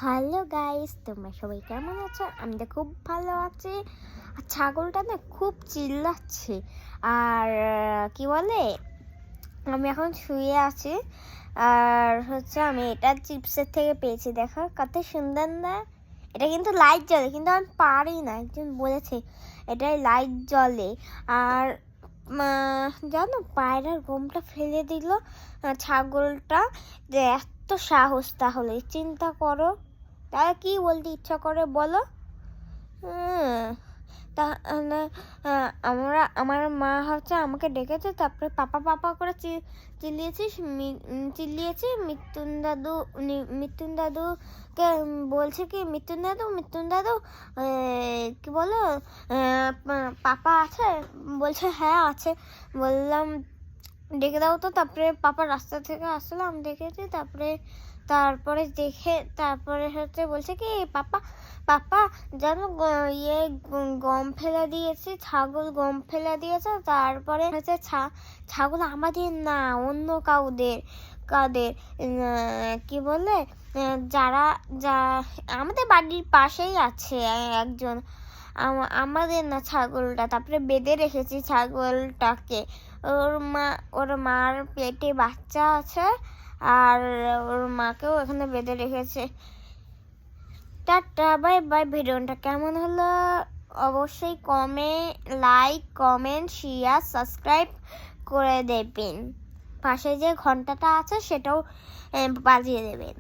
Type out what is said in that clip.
Hello guys, তোমরা সবাই কেমন আছো? আমি তো খুব ভালো আছি। আর ছাগলটা না খুব চিল্লাচ্ছে। আর কি বলে, আমি এখন শুয়ে আছি। আর আমি এটা চিপসের থেকে পেয়েছি, দেখো কত সুন্দর না। এটা কিন্তু লাইট জ্বলে, কিন্তু আমি পারি না, একজন বলেছে এটাই লাইট জ্বলে। আর জানো, পায়রার গোমটা ফেলে দিল ছাগলটা। যে এত সাহস, তাহলে চিন্তা করো, তাহলে কি বলতে ইচ্ছা করে বলো? তাহলে আমার মা আমাকে ডেকেছে, তারপরে পাপা পাপা করে চিল্লিয়েছি। মৃত্যুন দাদুকে বলছে কি, মৃত্যুন দাদু কি বলো, পাপা আছে? বলছে হ্যাঁ আছে। বললাম ডেকে দাও তো। তারপরে পাপা রাস্তা থেকে আসলাম, দেখেছি। তারপরে বলছে কি, পাপা পাপা জানো, গম ফেলে দিয়েছি, ছাগল গম ফেলে দিয়েছে। তারপরে ছাগল আমাদের না, অন্য কাদের কি বলে, যারা আমাদের বাড়ির পাশেই আছে একজন, আমাদের না ছাগলটা। তারপরে বেঁধে রেখেছি ছাগলটাকে। ওর মার পেটে বাচ্চা আছে, আর ওর মাকেও এখানে বেঁধে রেখেছে। Tata, bye bye. ভিডিওটা কেমন হলো অবশ্যই লাইক, কমেন্ট, শেয়ার, সাবস্ক্রাইব করে দেবেন। পাশে যে ঘন্টাটা আছে সেটাও বাজিয়ে দেবেন।